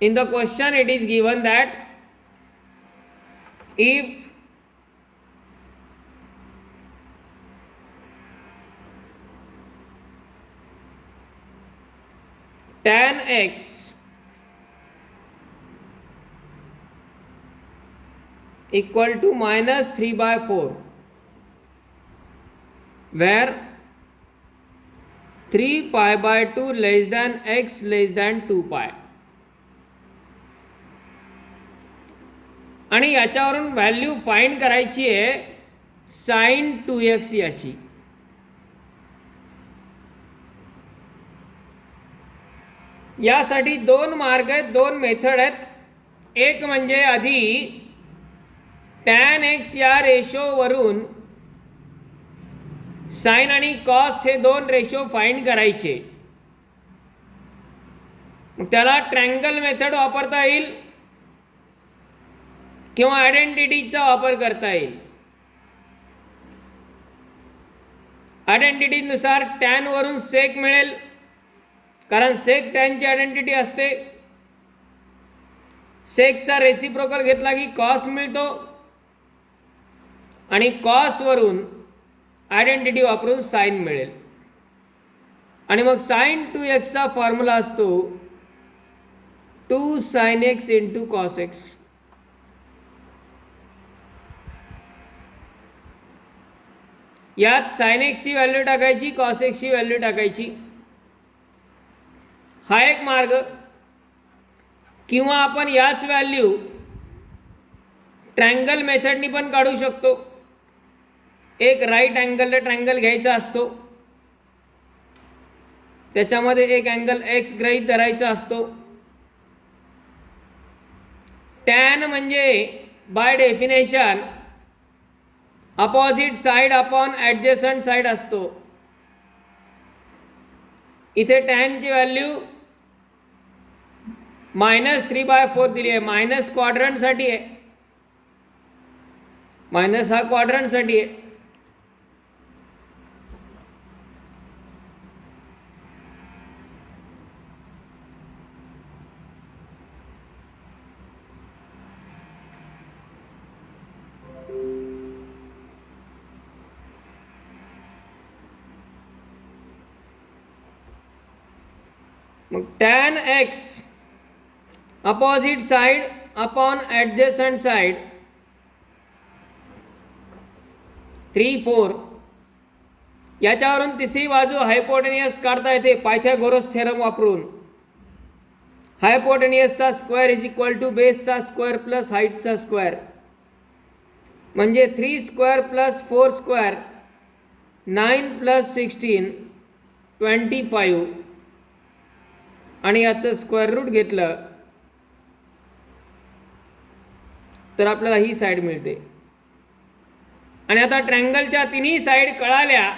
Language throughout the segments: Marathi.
In the question it is given that if tan x equal to minus 3/4, where 3π/2 less than x less than 2π, आणि याच्यावरून व्हॅल्यू फाइंड करायची आहे sin 2x याची. यासाठी दोन मार्ग आहेत, दोन मेथड आहेत. एक म्हणजे आधी tan x या रेशोवरून साइन आणि कॉस हे दोन रेशो फाइंड करायचे. मग त्याला ट्रँगल मेथड वापरता येईल किंवा आयडेंटिटीचा वापर करता येईल. आयडेंटिटीनुसार टॅन वरून सेक मिळेल, कारण सेक टॅनची आयडेंटिटी असते. सेकचा रेसिप्रोकल घेतला की कॉस मिळतो, आणि कॉस वरून आयडेंटिटी वापरून साइन मिळेल. आणि मग sin 2x चा फॉर्म्युला असतो 2 sin x into cos x. यात sin x ची व्हॅल्यू टाकायची, कॉस एक्स ची व्हॅल्यू टाकायची. हा एक मार्ग. किंवा आपण याच व्हॅल्यू ट्रँगल मेथडनी पण काढू शकतो. एक राईट अँगल ट्रँगल घ्यायचा असतो, त्याच्यामध्ये एक अँगल एक्स गृहीत धरायचा असतो. टॅन म्हणजे by definition opposite side upon adjacent side असतो. इथे टॅनची व्हॅल्यू -3/4 दिली आहे. मायनस क्वाड्रंटसाठी आहे, मायनस हा क्वाड्रंटसाठी आहे. मग tan x opposite side upon adjacent side 3/4. याच्यावरून तिसरी बाजू हायपोटेनियस काढता येते पायथागोरस थेरम वापरून. हायपोटेनियसचा स्क्वेअर इज इक्वल टू बेसचा स्क्वेअर प्लस हाईटचा स्क्वेअर, म्हणजे 3² + 4² 9 + 16 25, आणि याचं स्क्वेअर रूट घेतलं तर आपल्याला ही साईड मिळते. आणि आता ट्रँगलच्या तिन्ही साईड कळाल्या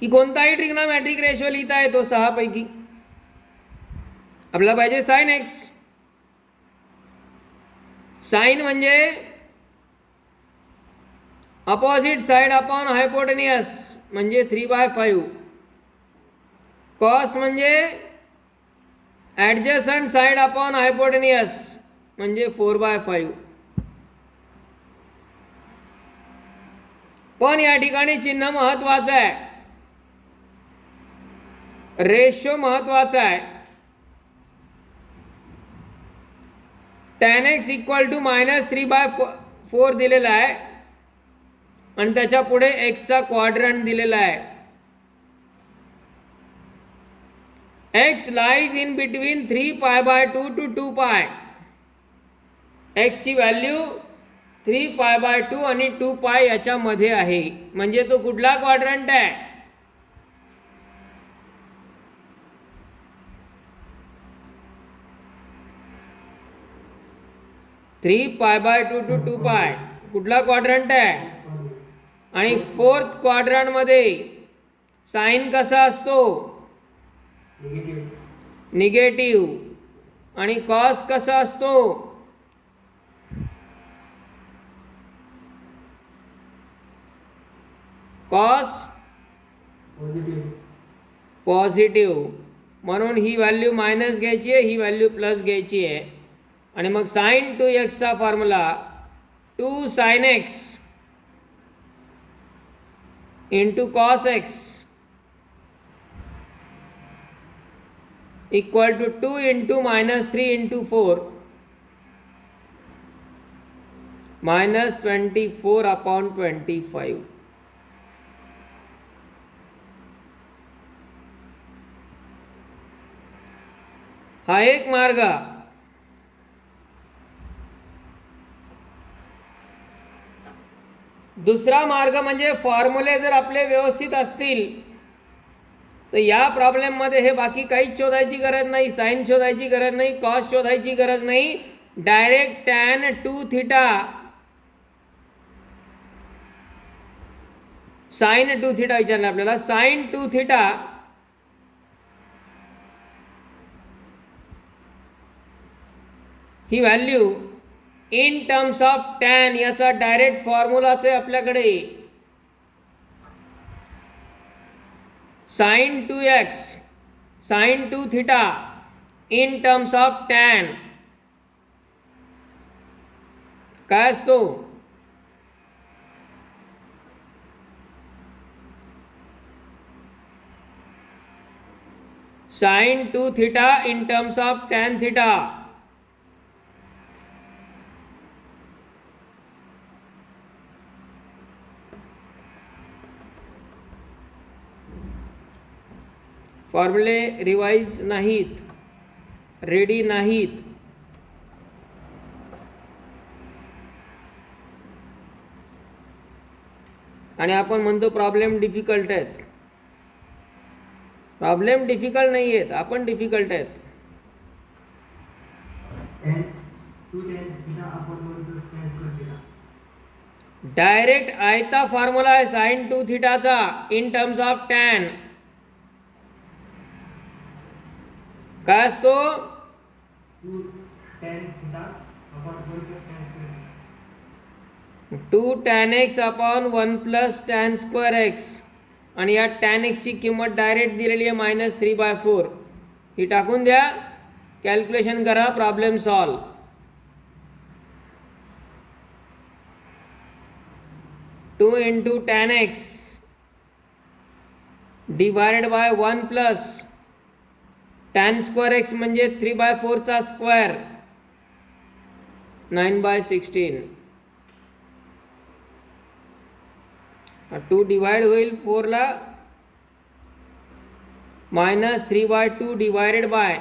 की कोणताही ट्रिग्नोमेट्रिक रेशो लिहिता येतो 6 पैकी. आपल्याला पाहिजे sin x. साइन म्हणजे अपोजिट साइड अपॉन हायपोटेनियस म्हणजे 3/5. कॉस म्हणजे ॲडजसंट साइड अपॉन हायपोटेनियस म्हणजे 4/5. पण या ठिकाणी चिन्ह महत्वाचं आहे, रेशो महत्वाचा आहे. tan x इक्वल टू -3/4 दिलेला आहे, आणि त्याच्या पुढे एक्सचा क्वाड्रंट दिलेला आहे. x lies in between 3π/2 to 2π. x ची व्हॅल्यू 3π/2 आणि 2π याच्यामध्ये आहे. म्हणजे तो कुठला क्वाड्रंट आहे? 3π/2 to 2π कुठला क्वाड्रंट आहे? आणि 4th क्वाड्रंटमध्ये साइन कसा असतो? निगेटिव्ह. आणि कॉस कसा असतो? Cos positive. म्हणून ही व्हॅल्यू मायनस घ्यायची आहे, ही व्हॅल्यू प्लस घ्यायची आहे. आणि मग sine 2x formula 2 sin x into cos x equal to 2 into -3 into 4 -24/25. हा एक मार्ग. दुसरा मार्ग म्हणजे फॉर्म्युले जर आपले व्यवस्थित असतील तर या प्रॉब्लेममध्ये हे बाकी काहीच शोधायची गरज नाही, साइन शोधायची गरज नाही, कॉस शोधायची गरज नाही. Direct tan 2 theta sine 2 theta विचारलं आपल्याला. साइन 2 थीटा ही value in terms of tan याचा डायरेक्ट फॉर्म्युलाच आहे आपल्याकडे. Sine 2x sine 2 theta in terms of tan काय असतो? Sine 2 theta in terms of tan theta. फॉर्म्युले रिवाइज नाहीत, रेडी नाहीत. आणि आपण म्हणतो प्रॉब्लेम डिफिकल्ट आहेत. प्रॉब्लेम डिफिकल्ट नाही आहेत, आपण डिफिकल्ट आहेत. डायरेक्ट आयता फॉर्म्युला आहे sine 2 थीटाचा in terms of tan. काय असतो? 2 tan x upon 1 plus tan square x. आणि या टॅन एक्सची किंमत डायरेक्ट दिलेली आहे -3/4. ही टाकून द्या, कॅल्क्युलेशन करा, problem solve. Two into tan x divided by 1 plus tan square x म्हणजे 3/4 चा स्क्वेअर 9/16. 2 डिवाइड होईल 4 ला, -3/2 डिवायडेड बाय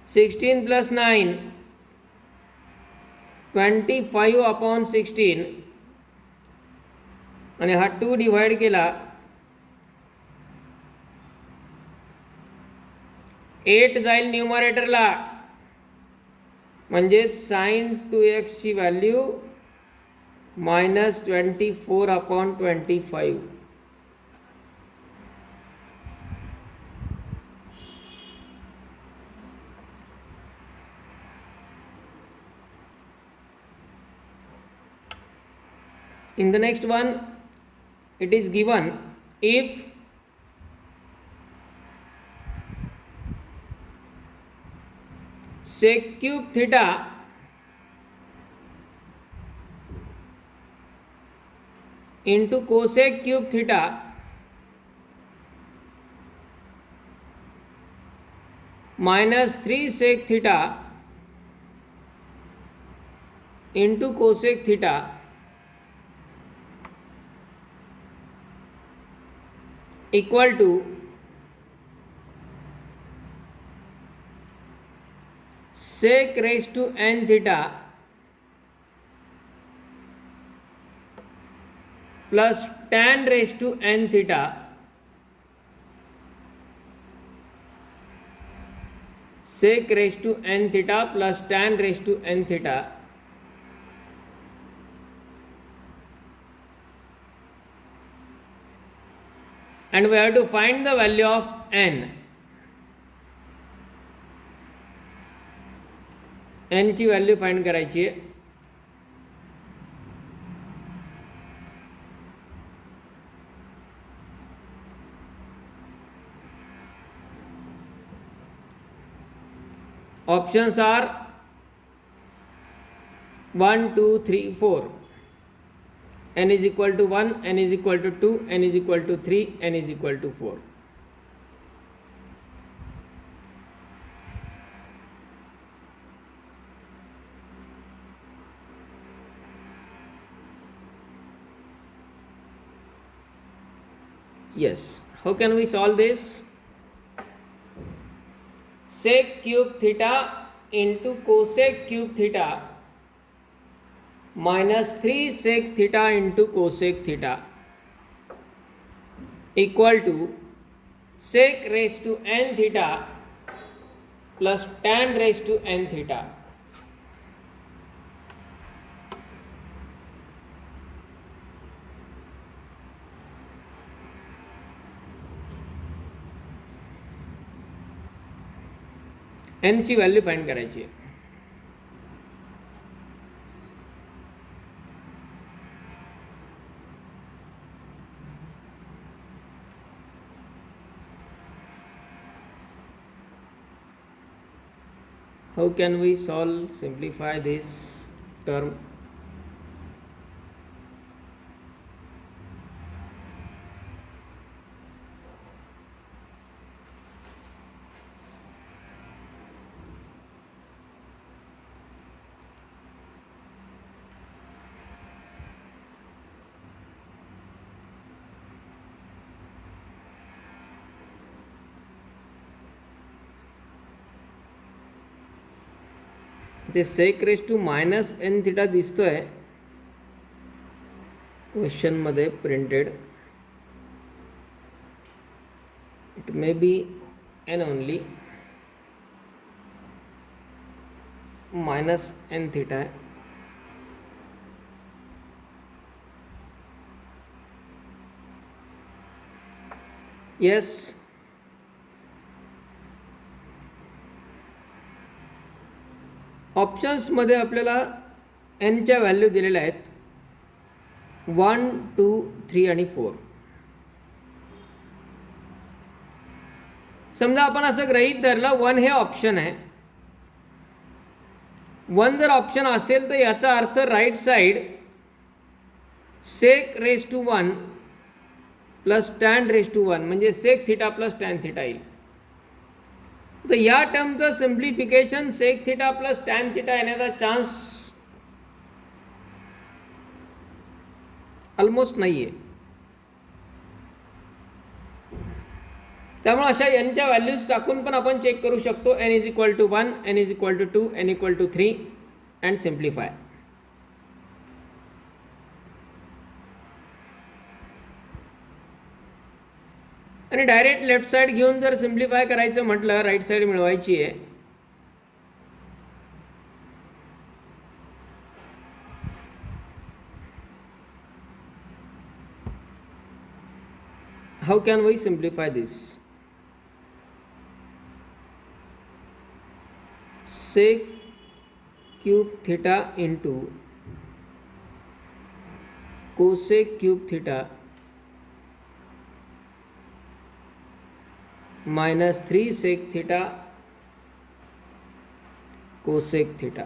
16 प्लस 9 25/16. आणि हा 2 डिवाइड केला 8 जाईल न्यूमरेटरला. म्हणजेच साइन 2x ची value -24/25. In the next one it is given if sec cube theta into cosec cube theta -3 sec theta into cosec theta equal to sec raised to n theta plus tan raised to n theta sec raised to n theta plus tan raised to n theta. And we have to find the value of n. n ची व्हॅल्यू फाइंड करायची आहे. Options are 1 2 3 4. n is equal to 1, n is equal to 2, n is equal to 3, n is equal to 4. Yes, how can we solve this? Sec cube theta into cosec cube theta minus 3 sec theta into cosec theta equal to sec raised to n theta plus tan raised to n theta. n ची व्हॅल्यू फाइंड करायची आहे. How can we simplify this term? ते sec raise to minus n theta दिसतोय क्वेश्चनमध्ये printed. It may be n only, minus n theta आहे. येस, ऑप्शन्समध्ये आपल्याला एनच्या व्हॅल्यू दिलेल्या आहेत 1 2 3 आणि 4. समजा आपण असं गृहीत धरलं 1 हे ऑप्शन आहे. 1 जर ऑप्शन असेल तर याचा अर्थ right side sec raise to 1 plus tan raise to 1 म्हणजे sec theta plus tan theta येईल. तर या टर्मचं simplification sec theta plus tan theta येण्याचा चान्स ऑलमोस्ट नाही आहे. त्यामुळे अशा एनच्या व्हॅल्यूज टाकून पण आपण चेक करू शकतो. N is equal to 1, n is equal to 2, n equal to 3 and simplify. आणि डायरेक्ट लेफ्ट साइड घेऊन जर सिम्प्लिफाय करायचं म्हटलं, राईट साइड मिळवायची आहे, how can we simplify this? Sec cube theta into cosec cube theta minus 3 sec theta cosec theta.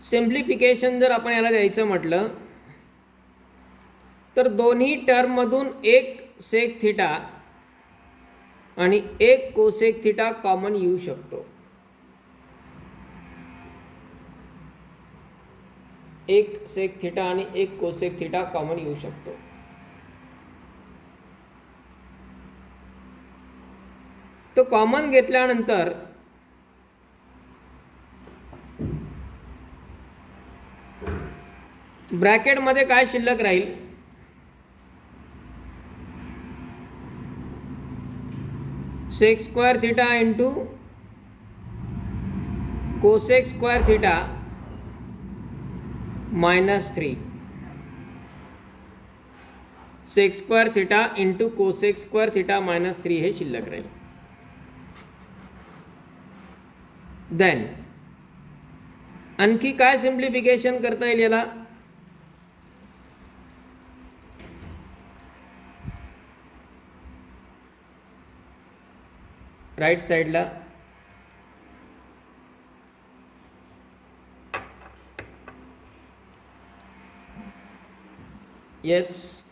Simplification जर आपण याला द्यायचं म्हटलं तर दोन्ही टर्ममधून एक सेक थीटा आणि एक कोसेक थीटा कॉमन येऊ शकतो. एक सेक थीटा आणि एक कोसेक थीटा कॉमन येऊ शकतो. तो कॉमन घेतल्यानंतर ब्रॅकेटमध्ये काय शिल्लक राहील? Sec square theta into cosec square theta minus 3 sec square theta into cosec square theta minus 3 हे शिल्लक राहील. देन आणखी काय सिम्प्लिफिकेशन करता येईल याला? राईट साईडला. येस.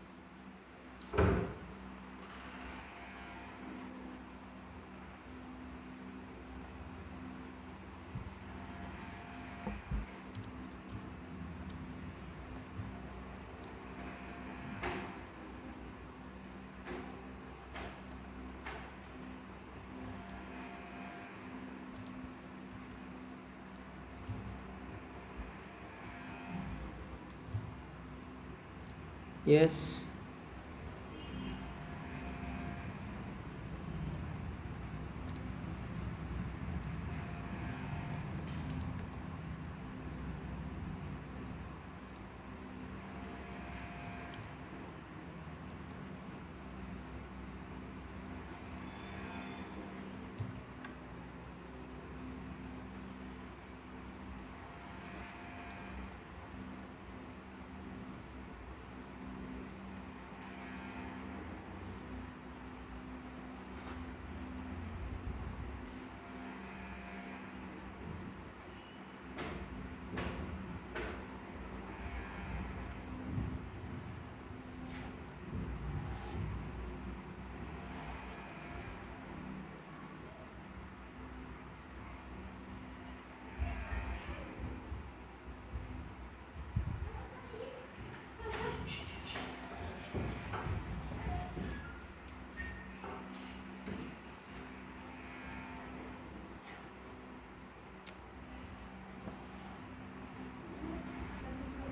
Yes.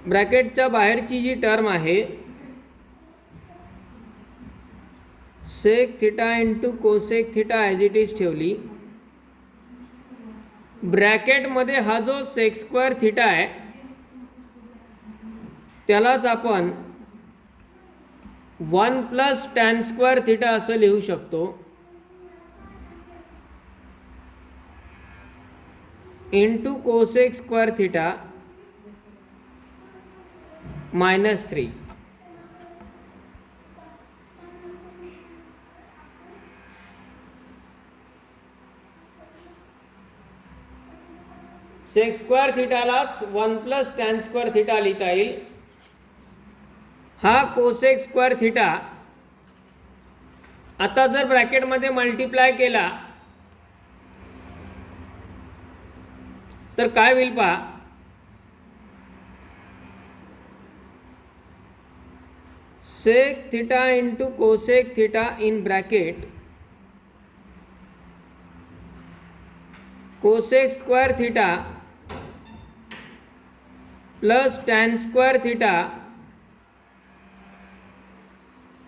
ब्रॅकेटच्या बाहेरची जी टर्म आहे sec theta into cosec theta as it is ठेवली. ब्रॅकेटमध्ये हा जो सेक स्क्वेअर थिटा आहे त्यालाच आपण 1 प्लस टॅन स्क्वेअर थिटा असं लिहू शकतो into cosec square theta -3. Sec square थिटालाच 1 प्लस टॅन स्क्वेअर थिटा लिहिता येईल. हा कोसेक स्क्वेअर थिटा आता जर ब्रॅकेटमध्ये मल्टिप्लाय केला तर काय होईल पहा. Sec theta into cosec theta in bracket cosec square theta plus tan square theta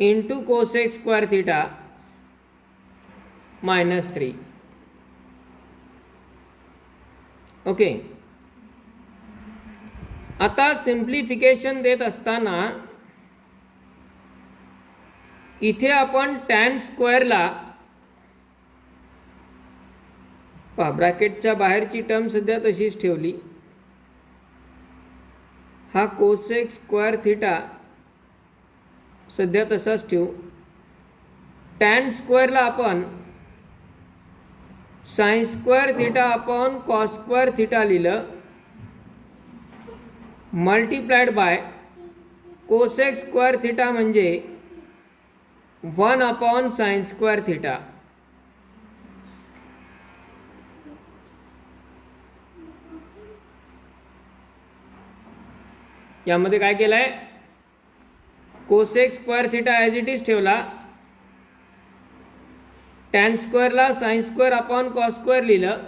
into cosec square theta -3. Okay. आता सिम्प्लिफिकेशन देत असताना इथे आपण टॅन स्क्वेअरला पहा ब्रॅकेटच्या बाहेरची टर्म सध्या तशीच ठेवली. हा कोसेक स्क्वेअर थिटा सध्या तसाच ठेवू. टॅन स्क्वेअरला आपण sine square theta upon cos square theta लिहिलं multiplied by cosec square theta म्हणजे 1 अपॉन साइन स्क्वेअर थिटा. यामध्ये काय केलं आहे cosec square theta as it is ठेवला. टॅन स्क्वेअरला sine square upon cos square लिहिलं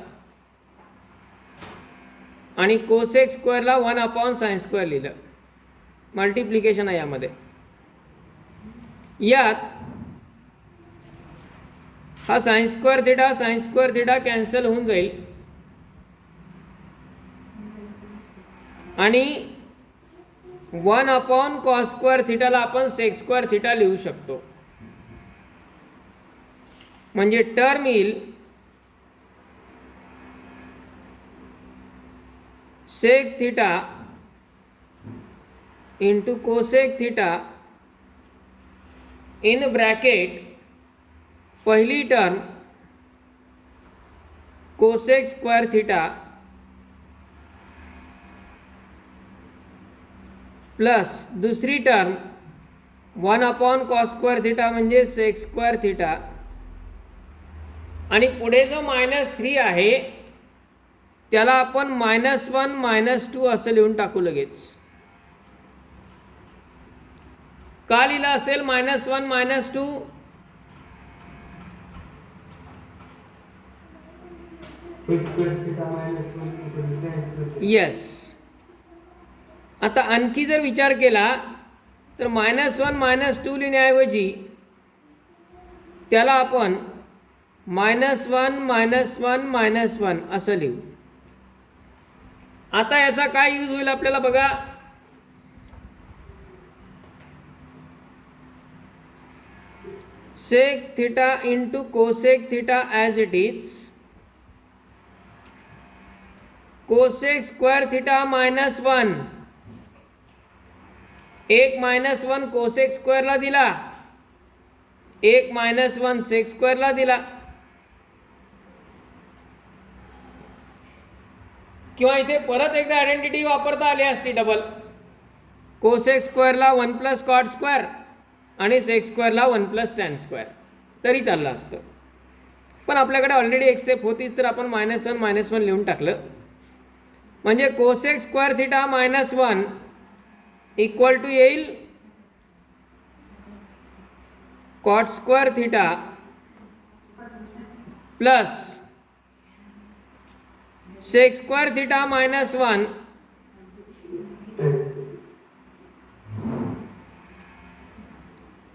आणि कोसेक स्क्वेअरला 1 अपॉन साइन स्क्वेअर लिहिलं. मल्टिप्लिकेशन आहे यामध्ये. यात हा साइन स्क्वेअर थिटा कॅन्सल होऊन जाईल आणि 1 अपॉन कॉस स्क्वेअर थिटाला आपण सेक स्क्वेअर थिटा लिहू शकतो. म्हणजे टर्म येईल sec theta into cosec theta in bracket पहिली term cosec square theta plus दुसरी टर्म 1 कॉस स्क्वेअर थिटा म्हणजे सेक स्क्वेअर थिटा, आणि पुढे जो -3 आहे त्याला आपण -1 -2 असं लिहून टाकू लगेच. का लिहिलं असेल -1 -2? येस. आता आणखी जर विचार केला तर -1 -2 लिहिण्याऐवजी त्याला आपण -1 -1 असं लिहू. आता याचा काय यूज होईल आपल्याला बघा. Sec theta into cosec theta as it is, cosec square theta -1, एक -1 कोसेक स्क्वेअरला दिला, एक -1 सेक स्क्वेअरला दिला, किंवा इथे परत एकदा आयडेंटिटी वापरता आली असती डबल. कोसेक स्क्वेअरला 1 + कॉट स्क्वेअर आणि सेक स्क्वेअरला 1 + टॅन स्क्वेअर तरी चाललं असतं. पण आपल्याकडे ऑलरेडी एक स्टेप होतीच, तर आपण -1 -1 लिहून टाकलं. म्हणजे cosec square theta -1 equal to येईल cot square theta plus sec square theta -1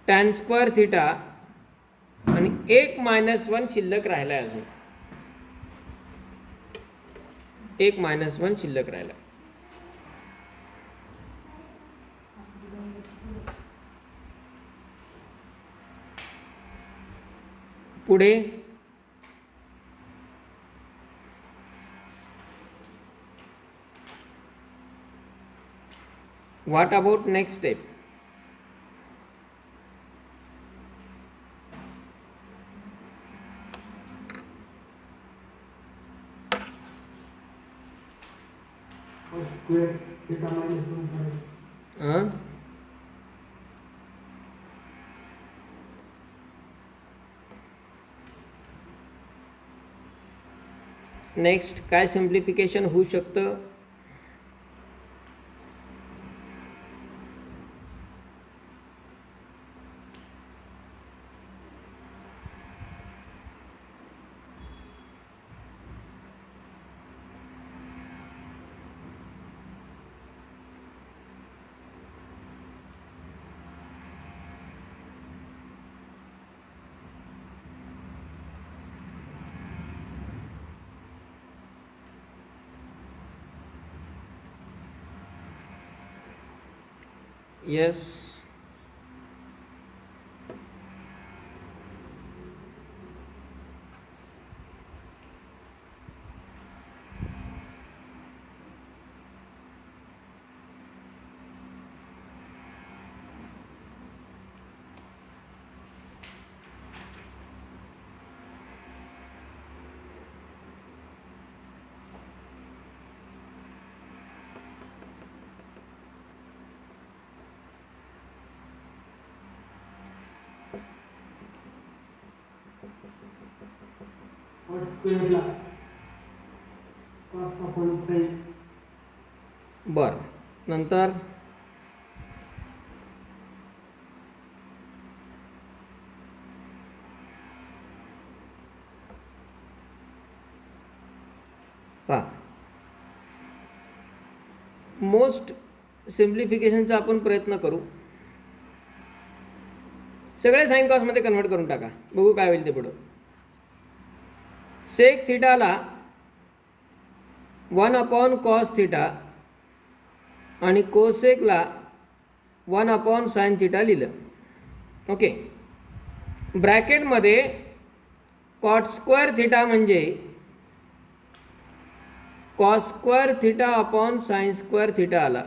tan square theta, आणि एक -1 शिल्लक राहिला आहे अजून, एक -1 शिल्लक राहिला. पुढे what about next step. Next काय सिम्प्लिफिकेशन होऊ शकतं. येस. बर, नंतर पहा, मोस्ट सिम्प्लिफिकेशनचा आपण प्रयत्न करू. सगळे साइन कॉसमध्ये कन्वर्ट करून टाका, बघू काय होईल ते पुढं. सेक थिटाला 1 कॉस थिटा आणि कोसेकला 1 साइन थिटा लिहिलं. ओके, ब्रॅकेटमध्ये कॉट स्क्वेअर थिटा म्हणजे cos square theta upon sine square theta आला,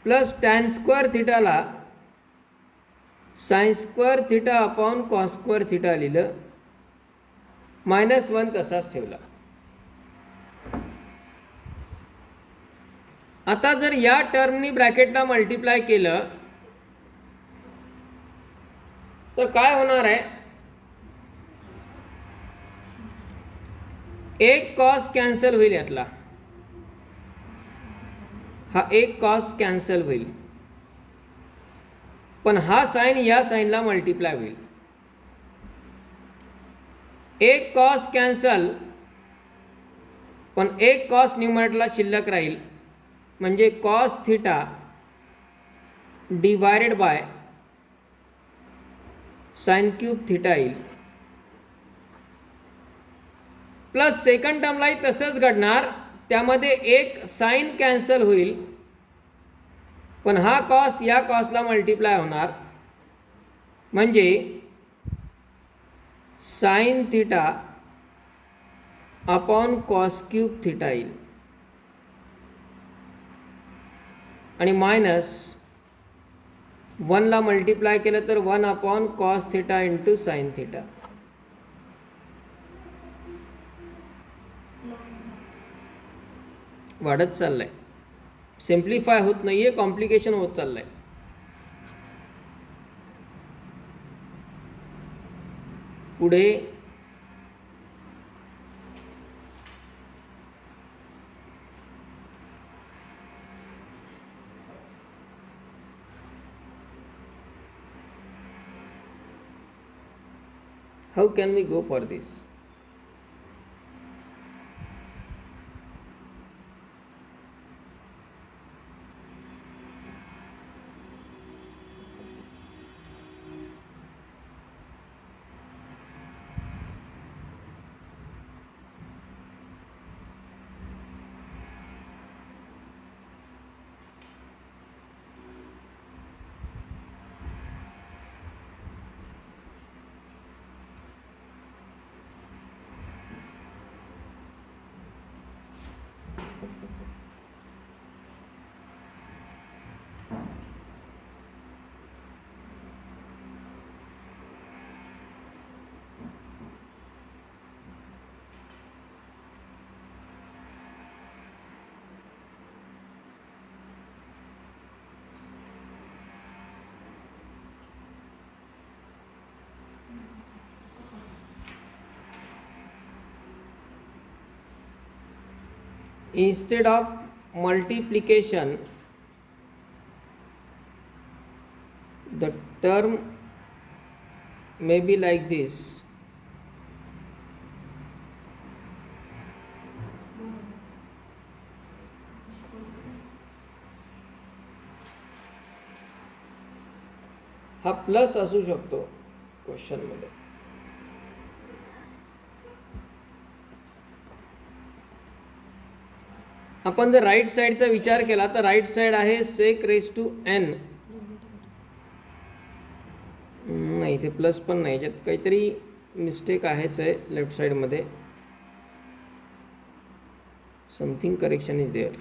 प्लस टॅन स्क्वेअर थिटाला sine square theta upon cos square theta लिहिलं, -1 तसाच ठेवला. आता जर या टर्मनी ब्रॅकेटला मल्टिप्लाय केलं तर काय होणार आहे, एक कॉस कॅन्सल होईल यातला, हा एक कॉस कॅन्सल होईल, पण हा साइन या साइनला मल्टिप्लाय होईल. एक कॉस कॅन्सल पण एक कॉस न्यूमरेटरला शिल्लक राहील, म्हणजे cos theta divided by sine cube theta येईल. प्लस सेकंड टर्मलाही तसंच घडणार, त्यामध्ये एक साइन कॅन्सल होईल पण हा कॉस या कॉसला मल्टिप्लाय होणार, म्हणजे sine theta upon cos cube theta येईल, आणि -1ला मल्टिप्लाय केलं तर 1 upon cos theta into sine theta. वाढत चाललंय, सिम्प्लिफाय होत नाहीये, कॉम्प्लिकेशन होत चाललंय. पुढे how can we go for this? Instead of multiplication, the term may be like this. हा प्लस असू शकतो क्वेश्चन मध्ये. आपण जर राईट साईडचा विचार केला तर राईट साईड आहे सेक रेस टू एन, नाही ते प्लस पण नाही, याच्यात काहीतरी मिस्टेक आहेच आहे लेफ्ट साईडमध्ये, समथिंग करेक्शन इज देअर.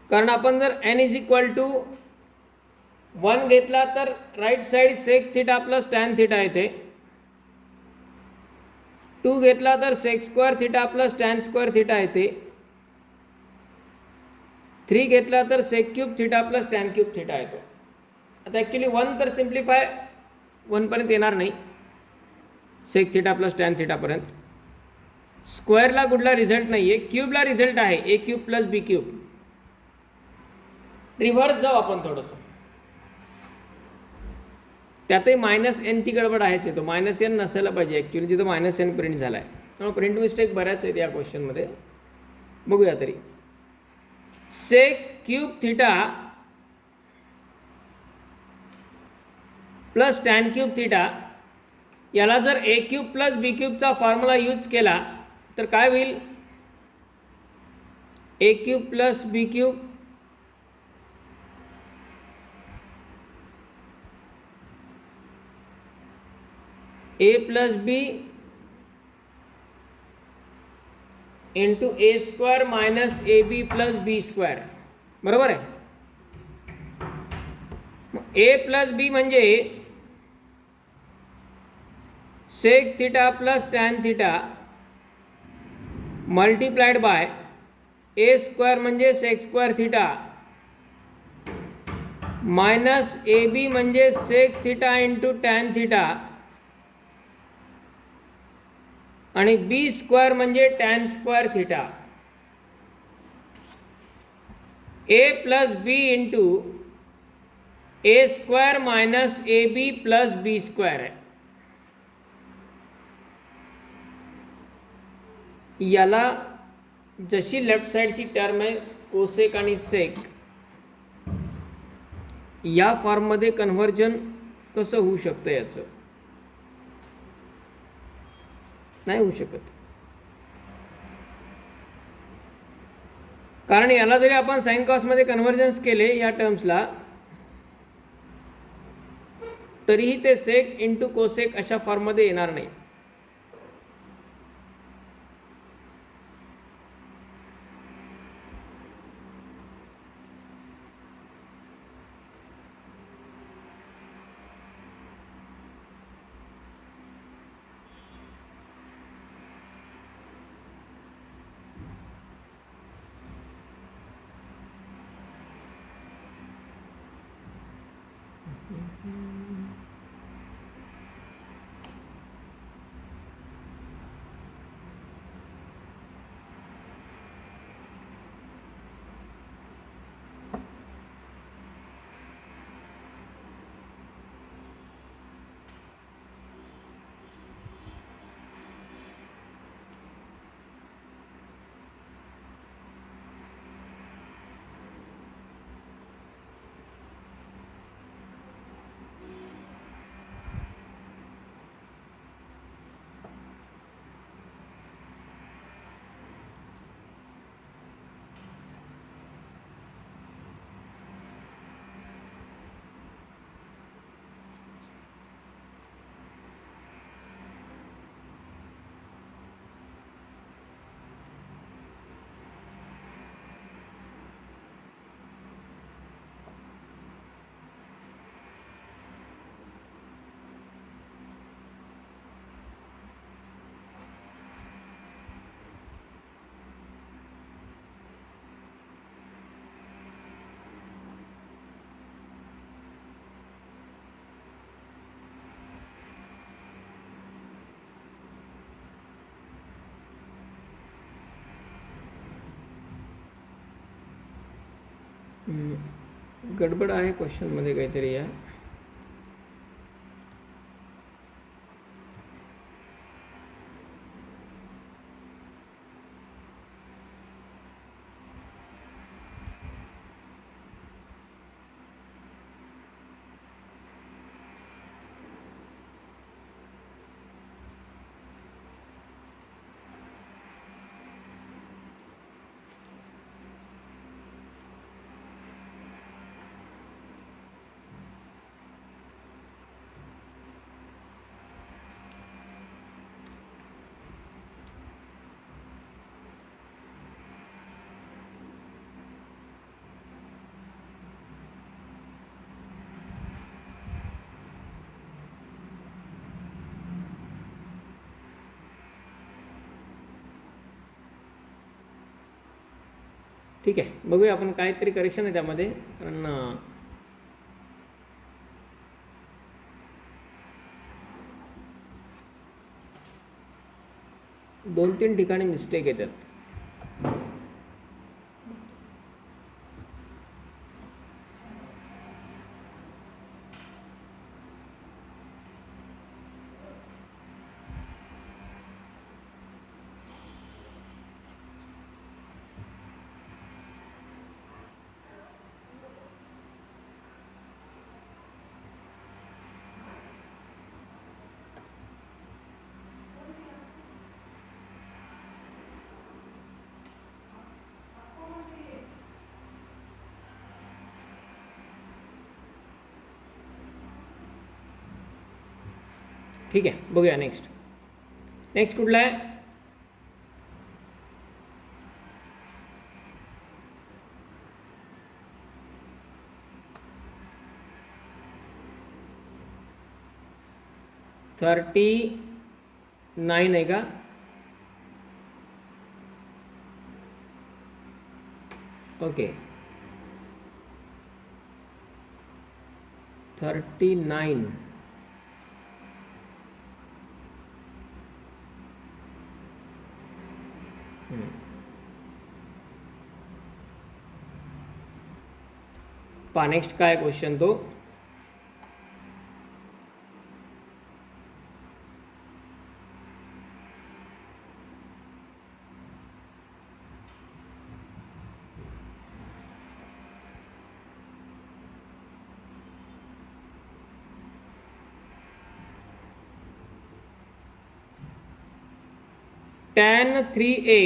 कारण आपण जर एन इज इक्वल टू 1 घेतला तर right side sec theta plus tan theta येते, 2 घेतला तर sec square theta plus tan square theta येते, 3 घेतला तर sec cube theta plus tan cube theta येतो. आता ॲक्च्युली 1 तर सिम्प्लिफाय 1पर्यंत येणार नाही, सेक थिटा प्लस टॅन थिटापर्यंत. स्क्वेअरला कुठला रिझल्ट नाही आहे, क्यूबला रिझल्ट आहे, A cube plus B cube. Reverse जाऊ आपण थोडंसं, त्यातही -n गडबड आहेच आहे, तो -n नसायला पाहिजे ॲक्च्युली, तिथं -n प्रिंट झाला आहे, त्यामुळे प्रिंट मिस्टेक बऱ्याच आहेत या क्वेश्चनमध्ये. बघूया तरी. Sec cube theta plus tan cube theta, याला जर ए क्यूब प्लस बी क्यूबचा फॉर्म्युला यूज केला तर काय होईल, A cube plus B cube A plus B into A square minus A B plus B square, बरोबर आहे. ए प्लस बी म्हणजे sec theta plus tan theta multiplied by A square म्हणजे sec square theta minus A B म्हणजे sec theta into tan theta आणि बी स्क्वेअर म्हणजे tan square theta. A plus B into A square minus A B plus B square आहे. याला जशी लेफ्ट साईडची टर्म आहे कोसेक आणि सेक, या फॉर्ममध्ये कन्व्हर्जन कसं होऊ शकतं? याचं नाही होऊ शकत, कारण याला जरी आपण साइन कॉसमध्ये कन्व्हर्जन्स केले या टर्म्सला, तरीही ते सेक इंटू कोसेक अशा फॉर्ममध्ये येणार नाही. गडबड आहे क्वेश्चनमध्ये काहीतरी. या ठीक आहे, बघूया आपण काहीतरी करेक्शन आहे त्यामध्ये, कारण 2-3 ठिकाणी मिस्टेक येतात. ठीक आहे, बघूया नेक्स्ट कुठला आहे? 9 आहे का? ओके 39. पहा नेक्स्ट काय क्वेश्चन तो. tan 3a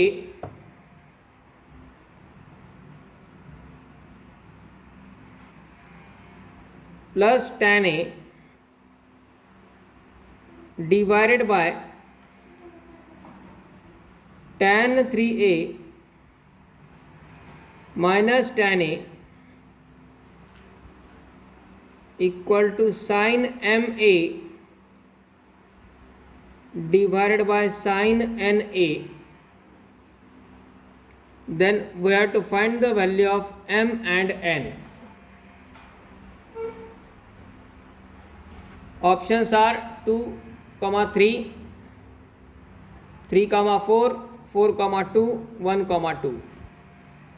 plus tan a divided by tan 3a minus tan a equal to sin ma divided by sin na. Then we have to find the value of m and n. Options are 2, 3, 3, 4, 4, 2, 1, 2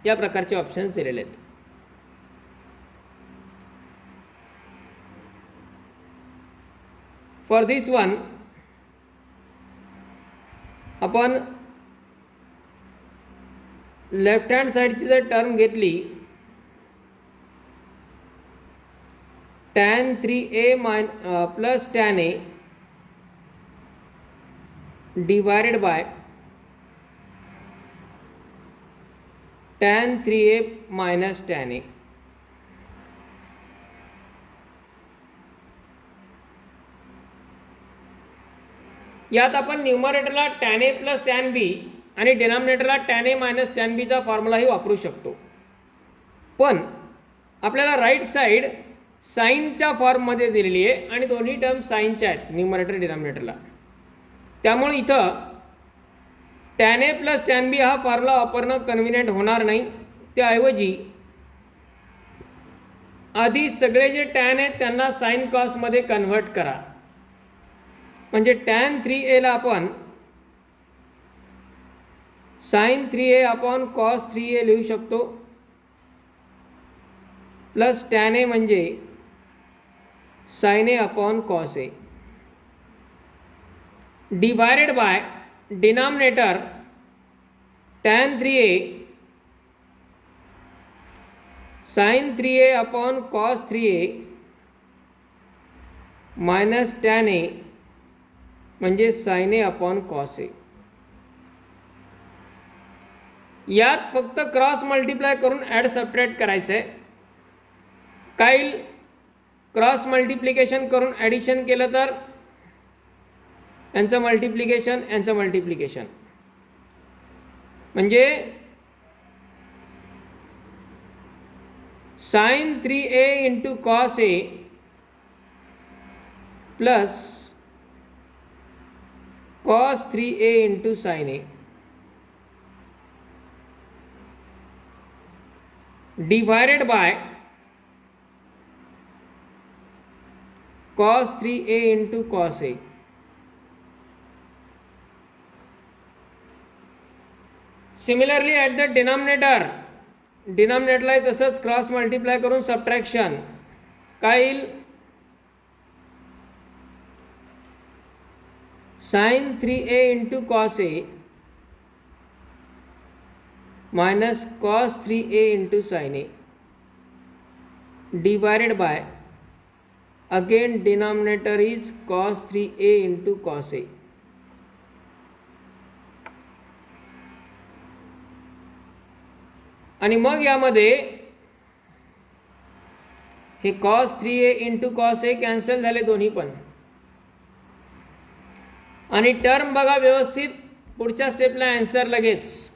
या प्रकारचे ऑप्शन्स दिलेले आहेत. फॉर दिस वन आपण लेफ्ट हँड साईडची जर टर्म घेतली tan 3a plus tan a divided by tan 3a minus tan a. यात आपण न्यूमरेटरला tan a plus tan b आणि डिनॉमिनेटरला tan a minus tan b चा फॉर्म्युलाही वापरू शकतो. पण आपल्याला राईट साईड साईनच्या फॉर्ममध्ये दिलेली आहे आणि दोन्ही टर्म साईनच्या आहेत न्यूमरेटर डिनॉमिनेटरला. त्यामुळे इथं tan a plus tan b हा फॉर्म्युला वापरणं कन्व्हिनियंट होणार नाही. त्याऐवजी आधी सगळे जे tan आहेत त्यांना साईन कॉसमध्ये कन्व्हर्ट करा. म्हणजे tan 3a ला आपण sin 3a upon cos 3a लिहू शकतो प्लस tan a म्हणजे sin a upon cos a divided by denominator tan 3a sin 3a upon cos 3a minus tan a म्हणजे sin a upon cos a. यात फक्त क्रॉस मल्टिप्लाय करून ॲड सबट्रॅक्ट करायचं आहे. काही क्रॉस मल्टिप्लिकेशन करून ॲडिशन केलं तर यांचं मल्टिप्लिकेशन म्हणजे sin 3a into cos a plus cos 3a into sin a divided by cos 3a into cos a. Similarly at the denominatorला तसंच क्रॉस मल्टिप्लाय करून सबट्रॅक्शन काय येईल sin 3a into cos a minus cos 3a into sin a divided by again denominator is cos 3a into cos a. आणि मग यामध्ये हे cos 3a into cos a cancel झाले दोन्ही पण. आणि टर्म बघा व्यवस्थित पुढच्या स्टेपला आन्सर लगेच.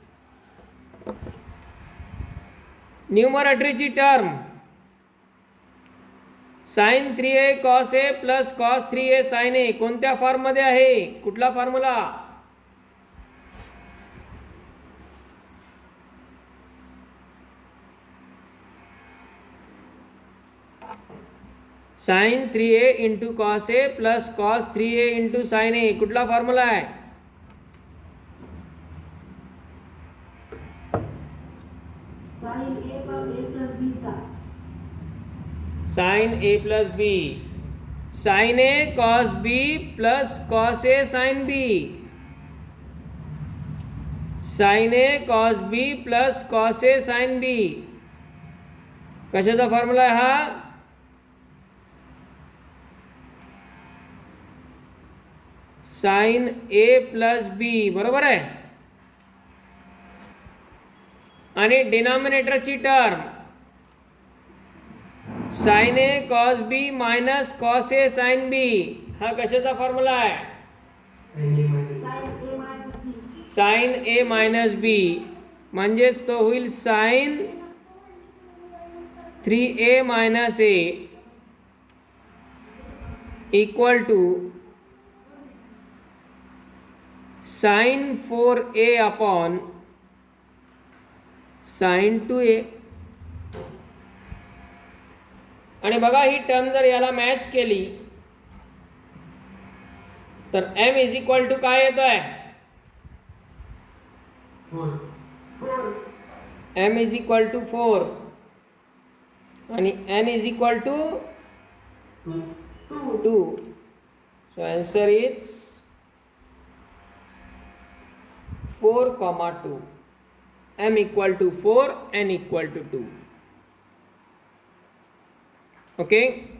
न्यूमरेटरची term sine 3a cos a plus cos 3a sine a कोणत्या फॉर्ममध्ये आहे? कुठला formula? Sine 3a into cos a plus cos 3a into sine a कुठला फॉर्म्युला आहे? Sine a plus B, sine a cos b plus cos a sine b, sine a cos b plus cos a sine b कशाचा फॉर्म्युला आहे हा? साइन a प्लस b, बरोबर आहे. आणि डिनॉमिनेटरची term sign a cos b minus cos a sine b हा कशाचा फॉर्म्युला आहे? साइन a मायनस b म्हणजेच तो होईल sine 3a minus a equal to sine 4a upon sine 2a. आणि बघा ही टर्म जर याला मॅच केली तर m इज इक्वल टू काय येतो आहे? m इज इक्वल टू 4 आणि n is equal to 2. So answer is 4,2. m equal to 4, n equal to 2. Okay.